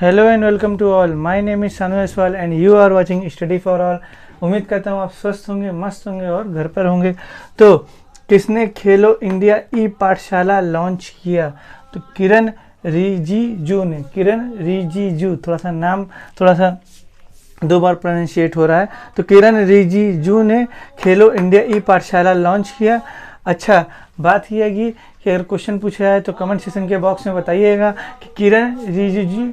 Hello and welcome to all. My name is Sanu Jaiswal and you are watching study for all. उम्मीद करता हूँ आप स्वस्थ होंगे, मस्त होंगे और घर पर होंगे। तो किसने खेलो इंडिया ई पाठशाला लॉन्च किया? तो किरण रिजिजू ने। किरण रिजिजू, थोड़ा सा नाम थोड़ा सा दो बार प्रोनाउंशिएट हो रहा है। तो किरण रिजिजू ने खेलो इंडिया ई पाठशाला लॉन्च किया। अच्छा, बात यह है कि अगर क्वेश्चन पूछा है तो कमेंट सेक्शन के बॉक्स में बताइएगा कि किरण रिजिजू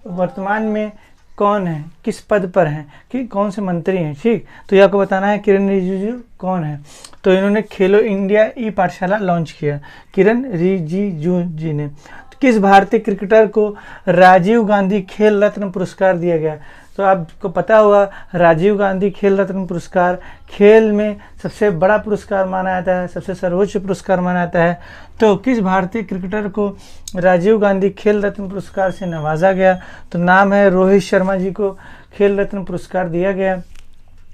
वर्तमान में कौन है, किस पद पर हैं, कि कौन से मंत्री हैं। ठीक, तो ये आपको बताना है किरण रिजिजू कौन है। तो इन्होंने खेलो इंडिया ई पाठशाला लॉन्च किया, किरण रिजिजू जी ने। तो किस भारतीय क्रिकेटर को राजीव गांधी खेल रत्न पुरस्कार दिया गया? तो आपको पता होगा राजीव गांधी खेल रत्न पुरस्कार खेल में सबसे बड़ा पुरस्कार माना जाता है, सबसे सर्वोच्च पुरस्कार माना जाता है। तो किस भारतीय क्रिकेटर को राजीव गांधी खेल रत्न पुरस्कार से नवाजा गया? तो नाम है रोहित शर्मा जी को खेल रत्न पुरस्कार दिया गया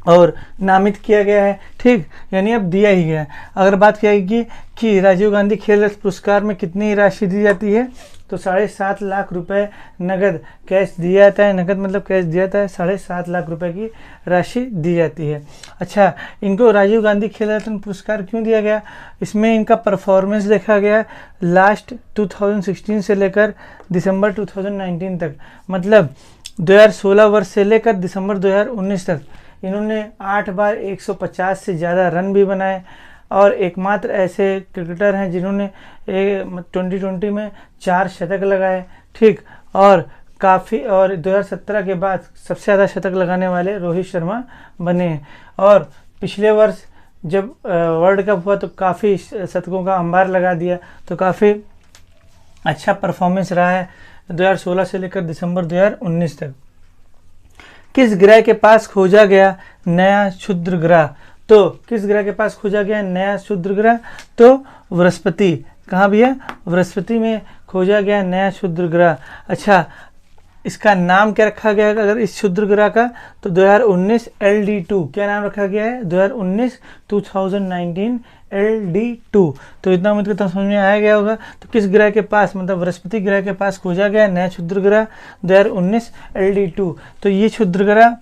और नामित किया गया है। ठीक, यानी अब दिया ही गया। अगर बात किया कि राजीव गांधी खेल रत्न पुरस्कार में कितनी राशि दी जाती है, तो 7.5 लाख रुपए नगद कैश दिया जाता है। नगद मतलब कैश दिया जाता है, 7.5 लाख रुपए की राशि दी जाती है। अच्छा, इनको राजीव गांधी खेल रत्न पुरस्कार क्यों दिया गया? इसमें इनका परफॉर्मेंस देखा गया लास्ट 2016 से लेकर दिसंबर 2019 तक, मतलब 2016 वर्ष से लेकर दिसंबर 2019 तक इन्होंने 8 बार 150 से ज़्यादा रन भी बनाए और एकमात्र ऐसे क्रिकेटर हैं जिन्होंने 2020 में 4 शतक लगाए। ठीक, और काफ़ी, और 2017 के बाद सबसे ज़्यादा शतक लगाने वाले रोहित शर्मा बने हैं। और पिछले वर्ष जब वर्ल्ड कप हुआ तो काफ़ी शतकों का अंबार लगा दिया, तो काफ़ी अच्छा परफॉर्मेंस रहा है 2016 से लेकर दिसंबर 2019 तक। किस ग्रह के पास खोजा गया नया क्षुद्र ग्रह? तो किस ग्रह के पास खोजा गया नया क्षुद्र ग्रह? तो बृहस्पति। कहाँ भैया? बृहस्पति में खोजा गया नया क्षुद्र ग्रह। अच्छा, इसका नाम क्या रखा गया है अगर इस क्षुद्र ग्रह का? तो 2019 LD2। क्या नाम रखा गया है? 2019 LD2। तो इतना उम्मीद करता हूँ समझ में आया गया होगा। तो किस ग्रह के पास, मतलब बृहस्पति ग्रह के पास खोजा गया नया क्षुद्र ग्रह 2019 LD2। तो ये क्षुद्र ग्रह,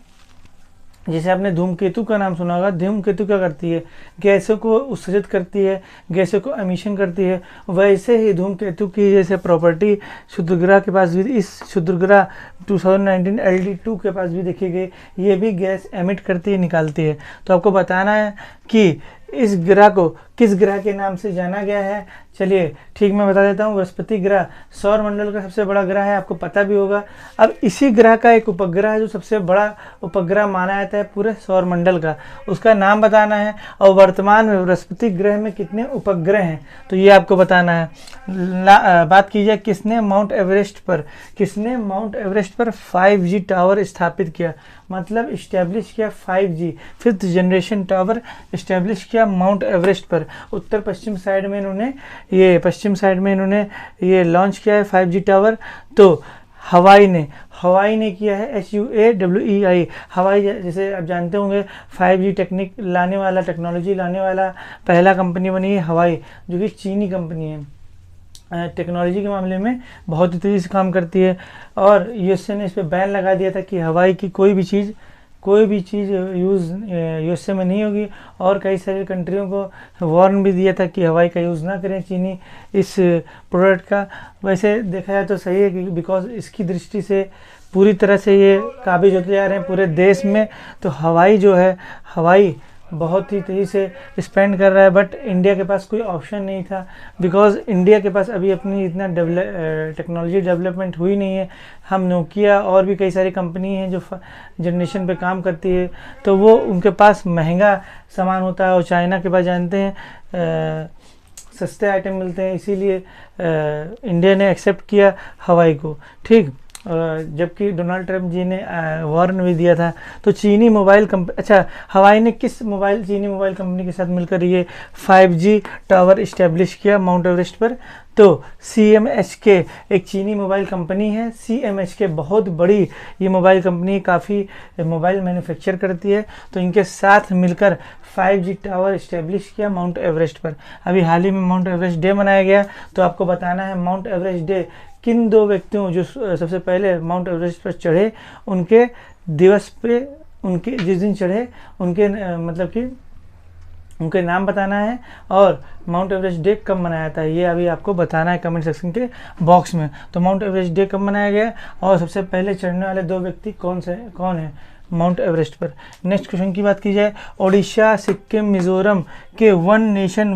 जैसे आपने धूमकेतु का नाम सुना होगा, धूमकेतु क्या करती है? गैसों को उत्सर्जित करती है, गैसों को एमिशन करती है। वैसे ही धूमकेतु की जैसे प्रॉपर्टी क्षुद्र ग्रह के पास भी, इस क्षुद्र ग्रह 2019 LD2 के पास भी देखी गई, ये भी गैस एमिट करती है, निकालती है। तो आपको बताना है कि इस ग्रह को किस ग्रह के नाम से जाना गया है। चलिए ठीक, मैं बता देता हूँ। बृहस्पति ग्रह सौर मंडल का सबसे बड़ा ग्रह है, आपको पता भी होगा। अब इसी ग्रह का एक उपग्रह है जो सबसे बड़ा उपग्रह माना जाता है पूरे सौर मंडल का, उसका नाम बताना है। और वर्तमान में बृहस्पति ग्रह में कितने उपग्रह हैं, तो ये आपको बताना है। बात की जाए किसने माउंट एवरेस्ट पर 5G टावर स्थापित किया, मतलब इस्टेब्लिश किया 5G 5th generation tower establish किया माउंट एवरेस्ट पर। उत्तर पश्चिम साइड में इन्होंने ये लॉन्च किया है 5G टावर। तो हवाई ने किया है HUAWEI। हवाई, जैसे आप जानते होंगे 5G टेक्नोलॉजी लाने वाला पहला कंपनी बनी है हवाई, जो कि चीनी कंपनी है। टेक्नोलॉजी के मामले में बहुत ही तेज़ी से काम करती है। और यूएसए ने इस पर बैन लगा दिया था कि हवाई की कोई भी चीज़ यूज़ यूएसए में नहीं होगी। और कई सारी कंट्रियों को वार्न भी दिया था कि हवाई का यूज़ ना करें चीनी इस प्रोडक्ट का। वैसे देखा जाए तो सही है, कि बिकॉज इसकी दृष्टि से पूरी तरह से ये काबिज होते जा रहे हैं पूरे देश में। तो हवाई बहुत ही तेज़ी से स्पेंड कर रहा है, बट इंडिया के पास कोई ऑप्शन नहीं था, बिकॉज इंडिया के पास अभी अपनी इतना टेक्नोलॉजी डेवलपमेंट हुई नहीं है। हम नोकिया और भी कई सारी कंपनी हैं जो जनरेशन पे काम करती है, तो वो उनके पास महंगा सामान होता है और चाइना के पास जानते हैं सस्ते आइटम मिलते हैं, इसीलिए इंडिया ने एक्सेप्ट किया हवाई को। ठीक, जबकि डोनाल्ड ट्रंप जी ने वार्न भी दिया था। तो चीनी मोबाइल कंपनी, अच्छा, हवाई ने किस चीनी मोबाइल कंपनी के साथ मिलकर ये 5G टावर इस्टेब्लिश किया माउंट एवरेस्ट पर? तो CMHK एक चीनी मोबाइल कंपनी है। CMHK बहुत बड़ी ये मोबाइल कंपनी, काफ़ी मोबाइल मैन्युफैक्चर करती है। तो इनके साथ मिलकर 5G टावर इस्टेब्लिश किया माउंट एवरेस्ट पर। अभी हाल ही में माउंट एवरेस्ट डे मनाया गया, तो आपको बताना है माउंट एवरेस्ट डे किन दो व्यक्तियों जो सबसे पहले माउंट एवरेस्ट पर चढ़े उनके दिवस पे, उनके जिस दिन चढ़े उनके मतलब कि उनके नाम बताना है, और माउंट एवरेस्ट डे कब मनाया था ये अभी आपको बताना है कमेंट सेक्शन के बॉक्स में। तो माउंट एवरेस्ट डे कब मनाया गया और सबसे पहले चढ़ने वाले दो व्यक्ति कौन है माउंट एवरेस्ट पर। नेक्स्ट क्वेश्चन की बात की जाए, ओडिशा, सिक्किम, मिजोरम के one nation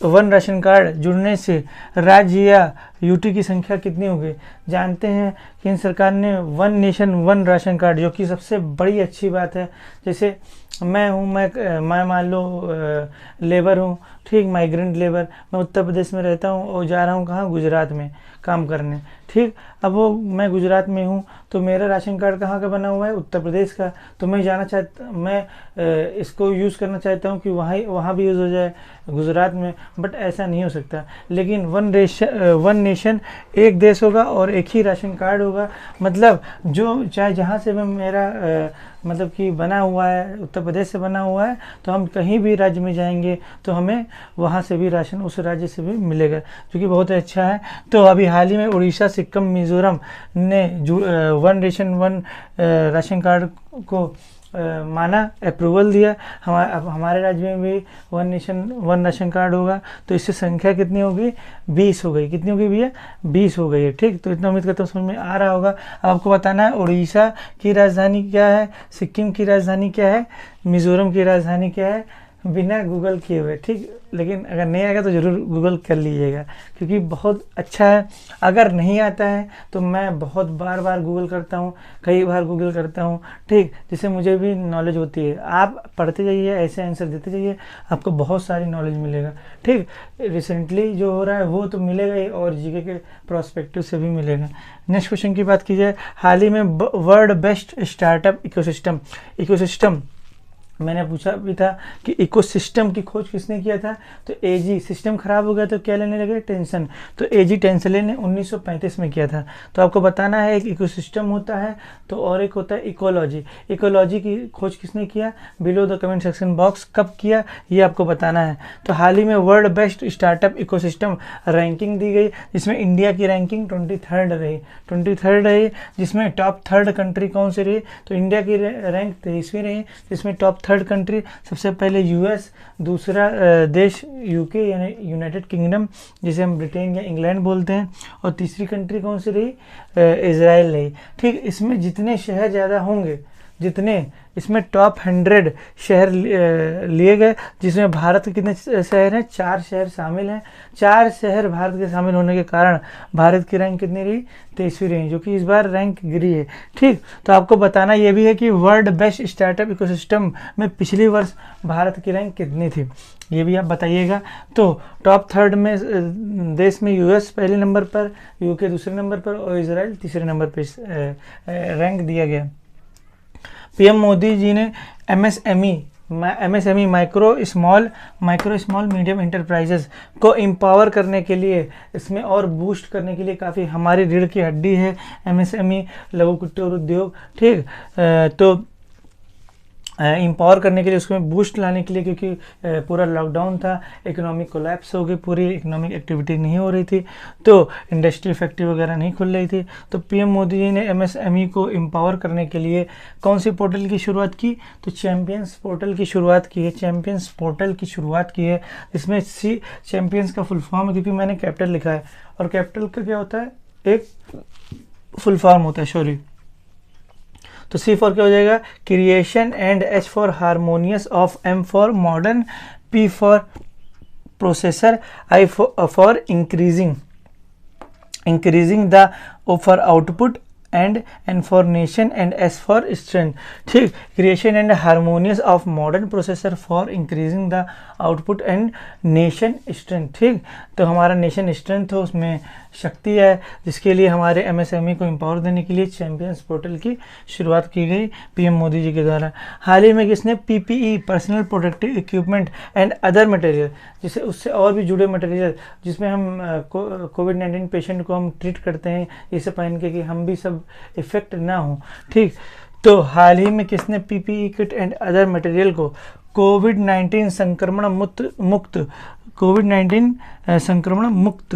one ration card जुड़ने से राज्य या यूटी की संख्या कितनी होगी। जानते हैं केंद्र सरकार ने one nation one ration card, जो कि सबसे बड़ी अच्छी बात है। जैसे मैं मान लो लेबर हूँ, ठीक, माइग्रेंट लेबर, मैं उत्तर प्रदेश में रहता हूँ और जा रहा हूँ कहाँ, गुजरात में काम करने, ठीक। अब वो मैं गुजरात में हूँ तो मेरा राशन कार्ड कहाँ का बना हुआ है, उत्तर प्रदेश का। तो मैं इसको यूज़ करना चाहता हूँ कि वहाँ भी यूज़ हो जाए गुजरात में, बट ऐसा नहीं हो सकता। लेकिन वन नेशन एक देश होगा और एक ही राशन कार्ड होगा। मतलब जो चाहे जहाँ से भी मेरा मतलब कि बना हुआ है, उत्तर प्रदेश से बना हुआ है, तो हम कहीं भी राज्य में जाएंगे तो हमें वहाँ से भी राशन उस राज्य से भी मिलेगा, जो कि बहुत अच्छा है। तो अभी हाल ही में उड़ीसा, सिक्किम, मिजोरम ने one nation one ration card को माना, अप्रूवल दिया। हमारे राज्य में भी one nation one ration card होगा। तो इससे संख्या कितनी होगी, 20 हो गई। कितनी होगी भैया, 20 हो गई है, ठीक। तो इतना उम्मीद करता हूँ समझ में आ रहा होगा। अब आपको बताना है उड़ीसा की राजधानी क्या है, सिक्किम की राजधानी क्या है, मिजोरम की राजधानी क्या है, बिना गूगल किए हुए, ठीक। लेकिन अगर नहीं आएगा तो ज़रूर गूगल कर लीजिएगा, क्योंकि बहुत अच्छा है। अगर नहीं आता है तो मैं बहुत बार गूगल करता हूँ, कई बार गूगल करता हूँ, ठीक, जिससे मुझे भी नॉलेज होती है। आप पढ़ते जाइए, ऐसे आंसर देते जाइए, आपको बहुत सारी नॉलेज मिलेगा, ठीक। रिसेंटली जो हो रहा है वो तो मिलेगा ही, और जीके के प्रोस्पेक्टिव से भी मिलेगा। नेक्स्ट क्वेश्चन की बात की जाए, हाल ही में वर्ल्ड बेस्ट स्टार्टअप इकोसिस्टम मैंने पूछा भी था कि इकोसिस्टम की खोज किसने किया था। तो एजी, सिस्टम खराब हो गया तो क्या लेने लगे, टेंशन। तो एजी टेंसले ने 1935 में किया था। तो आपको बताना है एक इकोसिस्टम होता है तो और एक होता है इकोलॉजी। इकोलॉजी की खोज किसने किया, below the comment section box, कब किया ये आपको बताना है। तो हाल ही में world best startup ecosystem ranking दी गई, जिसमें इंडिया की रैंकिंग 23rd रही, जिसमें टॉप 3rd कंट्री कौन सी रही, तो इंडिया की रैंक 23वीं रही, जिसमें टॉप 3rd कंट्री सबसे पहले यूएस, दूसरा देश यूके यानी यूनाइटेड किंगडम, जिसे हम ब्रिटेन या इंग्लैंड बोलते हैं, और तीसरी कंट्री कौन सी रही, इजराइल रही, ठीक। इसमें जितने शहर ज़्यादा होंगे, जितने इसमें टॉप 100 शहर लिए गए, जिसमें भारत के कितने शहर हैं, 4 शहर शामिल हैं। 4 शहर भारत के शामिल होने के कारण भारत की रैंक कितनी रही, 23वीं रही, जो कि इस बार रैंक गिरी है, ठीक। तो आपको बताना ये भी है कि वर्ल्ड बेस्ट स्टार्टअप इकोसिस्टम में पिछले वर्ष भारत की रैंक कितनी थी, ये भी आप बताइएगा। तो टॉप 3rd में देश में यूएस पहले नंबर पर, यूके दूसरे नंबर पर और इजराइल तीसरे नंबर पर रैंक दिया गया। पीएम मोदी जी ने MSME micro small medium enterprises को एम्पावर करने के लिए, इसमें और बूस्ट करने के लिए, काफ़ी हमारी रीढ़ की हड्डी है एमएसएमई, लघु कुटीर उद्योग, ठीक। तो एम्पावर करने के लिए, उसमें बूस्ट लाने के लिए, क्योंकि पूरा लॉकडाउन था, इकोनॉमिक कोलैप्स हो गई, पूरी इकोनॉमिक एक्टिविटी नहीं हो रही थी, तो इंडस्ट्री फैक्ट्री वगैरह नहीं खुल रही थी। तो पीएम मोदी जी ने एमएसएमई को एम्पावर करने के लिए कौन सी पोर्टल की शुरुआत की, तो चैम्पियंस पोर्टल की शुरुआत की है। चैम्पियंस पोर्टल की शुरुआत की है, इसमें चैम्पियंस का फुल फॉर्म है, क्योंकि मैंने कैपिटल लिखा है, और कैपिटल का क्या होता है, एक फुल फॉर्म होता है, सॉरी। तो सी फॉर क्या हो जाएगा, creation, and H for harmonious, of, M for modern, P for processor, I for increasing the for output, and N for nation and S for strength. ठीक, creation and harmonious of modern processor for increasing the output and nation strength. ठीक, तो हमारा nation strength हो, उसमें शक्ति है, जिसके लिए हमारे एमएसएमई को एम्पावर देने के लिए चैंपियंस पोर्टल की शुरुआत की गई पीएम मोदी जी के द्वारा। हाल ही में किसने PPE personal protective equipment and other material, जिसे उससे और भी जुड़े मटेरियल जिसमें हम कोविड-19 पेशेंट को हम ट्रीट करते हैं, इसे पहन के कि हम भी सब इफेक्ट ना हो। ठीक, तो हाल ही में किसने PPE kit and other material को कोविड-19 संक्रमण मुक्त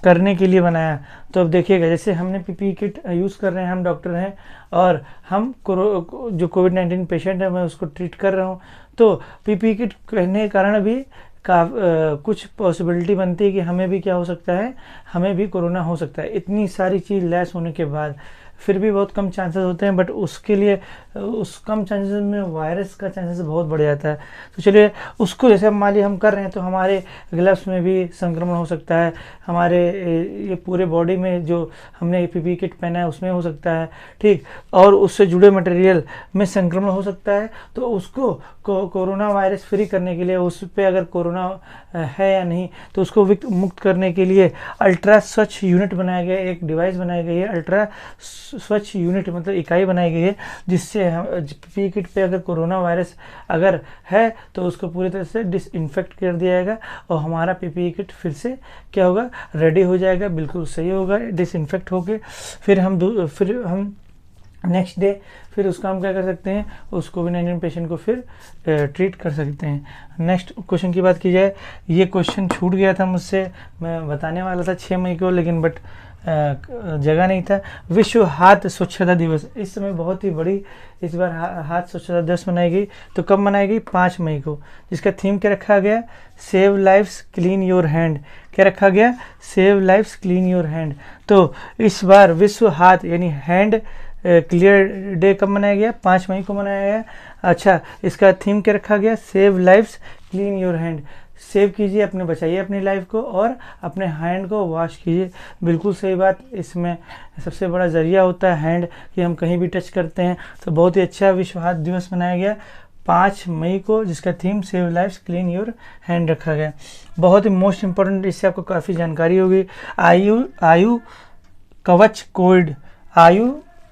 करने के लिए बनाया। तो अब देखिएगा, जैसे हमने पीपीई किट यूज़ कर रहे हैं, हम डॉक्टर हैं और हम जो कोविड-19 पेशेंट है मैं उसको ट्रीट कर रहा हूँ, तो पीपीई किट पहनने के कारण भी कुछ पॉसिबिलिटी बनती है कि हमें भी क्या हो सकता है, हमें भी कोरोना हो सकता है। इतनी सारी चीज़ लैस होने के बाद फिर भी बहुत कम चांसेस होते हैं, बट उसके लिए उस कम चांसेस में वायरस का चांसेस बहुत बढ़ जाता है। तो चलिए उसको, जैसे मान ली हम कर रहे हैं तो हमारे ग्लव्स में भी संक्रमण हो सकता है, हमारे ये पूरे बॉडी में जो हमने पीपीई किट पहना है उसमें हो सकता है। ठीक, और उससे जुड़े मटेरियल में संक्रमण हो सकता है। तो उसको कोरोना वायरस फ्री करने के लिए, उस पर अगर कोरोना है या नहीं तो उसको मुक्त करने के लिए अल्ट्रा स्वच्छ यूनिट बनाया गया, एक डिवाइस बनाई गई है, अल्ट्रा स्वच्छ यूनिट मतलब इकाई बनाई गई है, जिससे पीपीई किट पे अगर कोरोना वायरस अगर है तो उसको पूरी तरह से डिसइंफेक्ट कर दिया जाएगा और हमारा पीपीई किट फिर से क्या होगा, रेडी हो जाएगा, बिल्कुल सही होगा डिसइंफेक्ट होके। फिर हम नेक्स्ट डे फिर उसका हम क्या कर सकते हैं, उस कोविड-19 पेशेंट को फिर ट्रीट कर सकते हैं। नेक्स्ट क्वेश्चन की बात की जाए, ये क्वेश्चन छूट गया था मुझसे, मैं बताने वाला था 6 मई को, लेकिन बट जगह नहीं था। विश्व हाथ स्वच्छता दिवस, इस समय बहुत ही बड़ी इस बार हाथ स्वच्छता दिवस मनाई गई। तो कब मनाई गई? 5 मई को, जिसका थीम क्या रखा गया? Save lives clean your hand. क्या रखा गया? Save lives clean your hand. तो इस बार विश्व हाथ यानी हैंड क्लियर डे कब मनाया गया? 5 मई को मनाया गया। अच्छा, इसका थीम क्या रखा गया? Save lives clean your hand. Save कीजिए, अपने बचाइए अपनी लाइफ को और अपने हैंड को वॉश कीजिए। बिल्कुल सही बात, इसमें सबसे बड़ा ज़रिया होता है हैंड, कि हम कहीं भी टच करते हैं। तो बहुत ही अच्छा विश्व हाथ दिवस मनाया गया 5 मई को, जिसका theme save lives clean your hand रखा गया। बहुत ही मोस्ट इम्पोर्टेंट, इससे आपको काफ़ी जानकारी होगी। आयु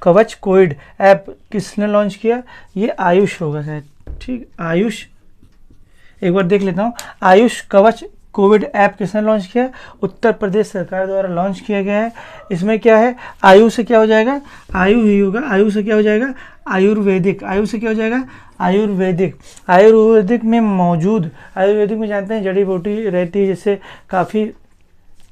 कवच कोविड ऐप किसने लॉन्च किया? ये आयुष होगा शायद। ठीक, आयुष, एक बार देख लेता हूँ। आयुष कवच कोविड ऐप किसने लॉन्च किया? उत्तर प्रदेश सरकार द्वारा लॉन्च किया गया है। इसमें क्या है? आयु से क्या हो जाएगा? आयु ही होगा। आयु से क्या हो जाएगा? आयुर्वेदिक। आयु से क्या हो जाएगा? आयुर्वेदिक। आयुर्वेदिक में जानते हैं जड़ी बूटी रहती है, जिससे काफ़ी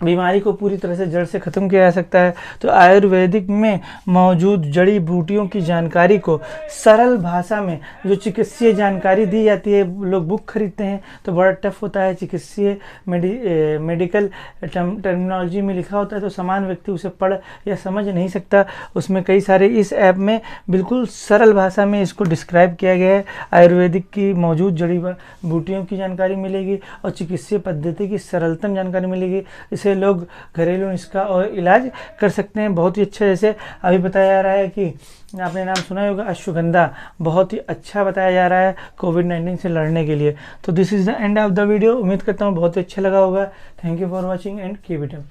बीमारी को पूरी तरह से जड़ से ख़त्म किया जा सकता है। तो आयुर्वेदिक में मौजूद जड़ी बूटियों की जानकारी को सरल भाषा में, जो चिकित्सीय जानकारी दी जाती है, लोग बुक खरीदते हैं तो बड़ा टफ होता है, चिकित्सीय मेडिकल टर्मिनोलॉजी में लिखा होता है तो सामान्य व्यक्ति उसे पढ़ या समझ नहीं सकता। उसमें कई सारे, इस ऐप में बिल्कुल सरल भाषा में इसको डिस्क्राइब किया गया है। आयुर्वेदिक की मौजूद जड़ी बूटियों की जानकारी मिलेगी और चिकित्सीय पद्धति की सरलतम जानकारी मिलेगी, इसे लोग घरेलू नुस्खा और इलाज कर सकते हैं। बहुत ही अच्छा, जैसे अभी बताया जा रहा है कि आपने नाम सुना होगा अश्वगंधा, बहुत ही अच्छा बताया जा रहा है कोविड-19 से लड़ने के लिए। तो this is the end of the video. उम्मीद करता हूँ बहुत ही अच्छा लगा होगा। Thank you for watching and keep it up.